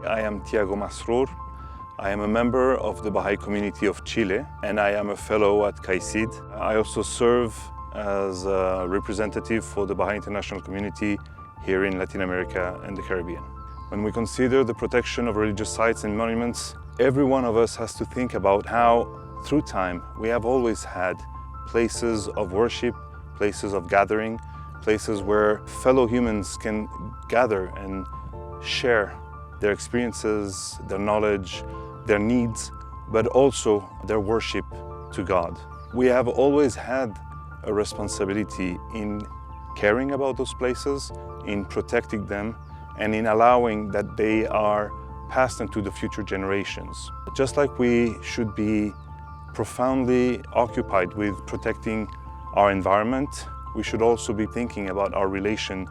I am Tiago Masrour. I am a member of the Baha'i community of Chile and I am a fellow at KAICIID. I also serve as a representative for the Baha'i international community here in Latin America and the Caribbean. When we consider the protection of religious sites and monuments, every one of us has to think about how, through time, we have always had places of worship, places of gathering, places where fellow humans can gather and share their experiences, their knowledge, their needs, but also their worship to God. We have always had a responsibility in caring about those places, in protecting them, and in allowing that they are passed into the future generations. Just like we should be profoundly occupied with protecting our environment, we should also be thinking about our relation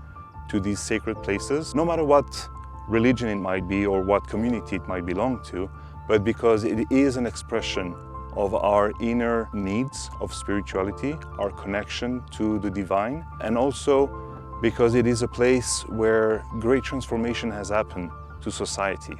to these sacred places, no matter what religion it might be or what community it might belong to, but because it is an expression of our inner needs of spirituality, our connection to the divine, and also because it is a place where great transformation has happened to society.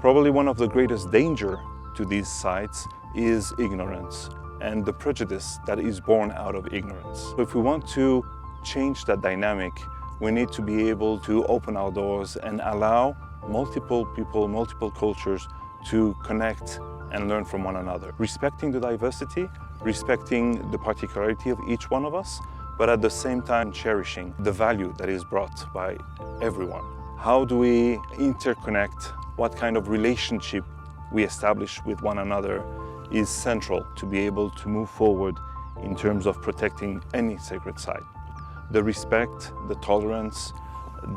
Probably one of the greatest danger to these sites is ignorance and the prejudice that is born out of ignorance. So if we want to change that dynamic, we need to be able to open our doors and allow multiple people, multiple cultures to connect and learn from one another. Respecting the diversity, respecting the particularity of each one of us, but at the same time cherishing the value that is brought by everyone. How do we interconnect? What kind of relationship we establish with one another is central to be able to move forward in terms of protecting any sacred site. The respect, the tolerance,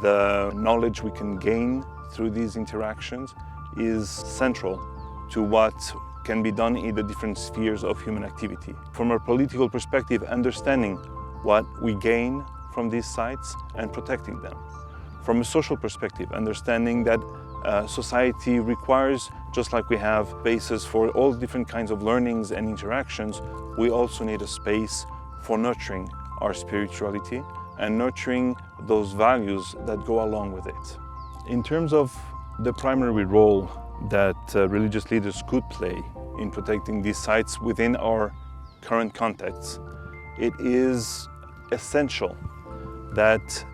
the knowledge we can gain through these interactions is central to what can be done in the different spheres of human activity. From a political perspective, understanding what we gain from these sites and protecting them. From a social perspective, understanding that society requires, just like we have spaces for all different kinds of learnings and interactions, we also need a space for nurturing our spirituality and nurturing those values that go along with it. In terms of the primary role that religious leaders could play in protecting these sites within our current context, it is essential that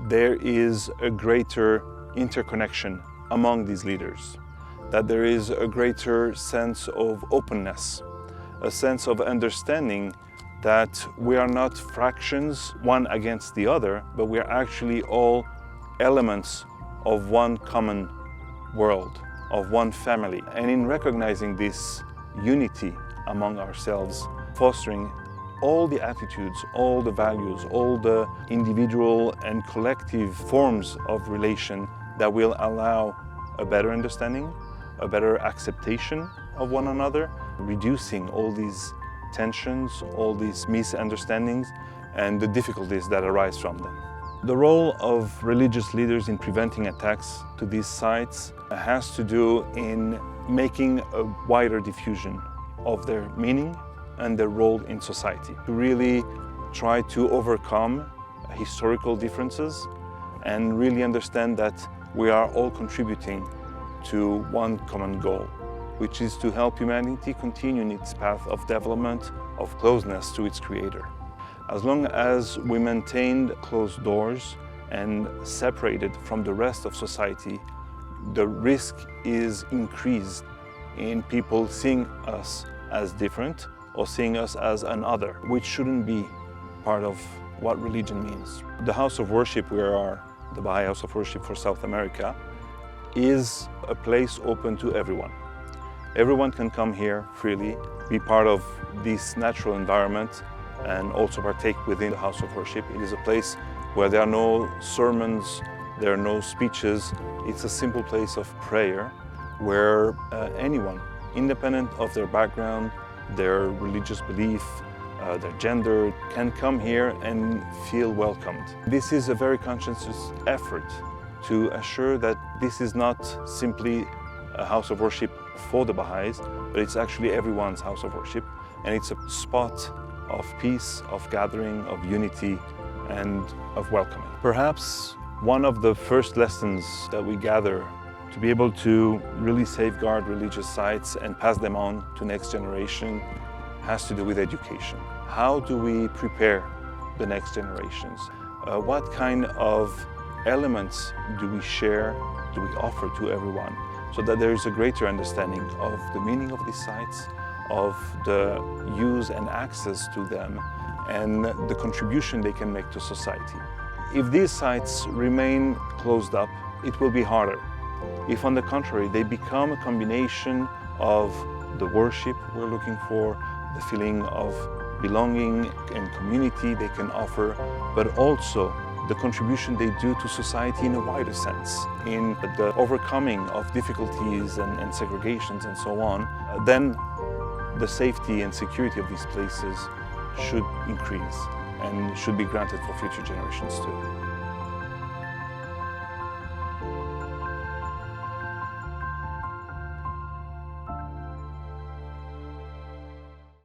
there is a greater interconnection among these leaders, that there is a greater sense of openness, a sense of understanding that we are not fractions one against the other, but we are actually all elements of one common world, of one family. And in recognizing this unity among ourselves, fostering all the attitudes, all the values, all the individual and collective forms of relation that will allow a better understanding, a better acceptation of one another, reducing all these tensions, all these misunderstandings, and the difficulties that arise from them. The role of religious leaders in preventing attacks to these sites has to do in making a wider diffusion of their meaning and their role in society, to really try to overcome historical differences and really understand that we are all contributing to one common goal, which is to help humanity continue in its path of development, of closeness to its Creator. As long as we maintain closed doors and separated from the rest of society, the risk is increased in people seeing us as different or seeing us as an other, which shouldn't be part of what religion means. The house of worship we are, the Baha'i House of Worship for South America, is a place open to everyone. Everyone can come here freely, be part of this natural environment, and also partake within the house of worship. It is a place where there are no sermons, there are no speeches. It's a simple place of prayer where anyone, independent of their background, their religious belief, their gender, can come here and feel welcomed. This is a very conscious effort to assure that this is not simply a house of worship for the Baha'is, but it's actually everyone's house of worship, and it's a spot of peace, of gathering, of unity, and of welcoming. Perhaps one of the first lessons that we gather To be able to really safeguard religious sites and pass them on to next generation has to do with education. How do we prepare the next generations? What kind of elements do we share, do we offer to everyone, so that there is a greater understanding of the meaning of these sites, of the use and access to them, and the contribution they can make to society. If these sites remain closed up, it will be harder. If, on the contrary, they become a combination of the worship we're looking for, the feeling of belonging and community they can offer, but also the contribution they do to society in a wider sense, in the overcoming of difficulties and segregations and so on, then the safety and security of these places should increase and should be granted for future generations too.